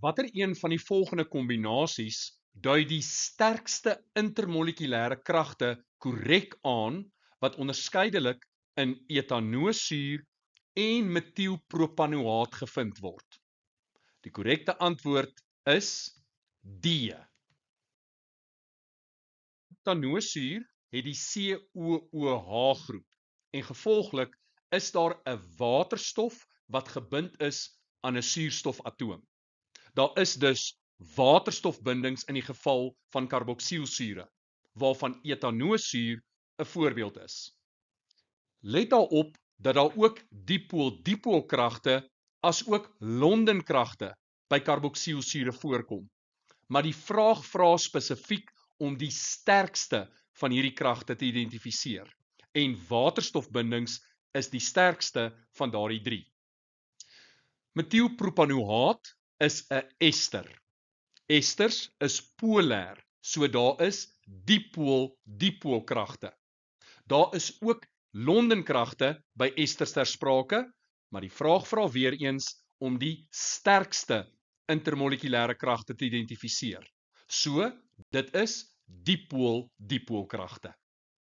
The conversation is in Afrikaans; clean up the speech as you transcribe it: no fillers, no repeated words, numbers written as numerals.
Watter een van die volgende kombinasies dui die sterkste intermolekulêre kragte korrek aan wat onderskeidelik in etanoosuur en metielpropanoaat gevind word? Die korrekte antwoord is D. Etanoosuur het die COOH groep en gevolglik is daar 'n waterstof wat gebind is aan 'n suurstofatoom. Daar is dus waterstofbindings in die geval van karboksielsure, waarvan etanoosuur 'n voorbeeld is. Let daarop dat daar ook dipool-dipoolkragte as ook Londenkragte by karboksielsure voorkom. Maar die vraag vra spesifiek om die sterkste van hierdie kragte te identifiseer. En waterstofbindings is die sterkste van daardie 3. Metielpropanoaat is 'n ester. Esters is polêr, so daar is dipool-dipoolkragte. Daar is ook Londenkragte by esters ter sprake, maar die vraag vra weer eens om die sterkste intermolekulêre kragte te identifiseer. So, dit is dipool-dipoolkragte.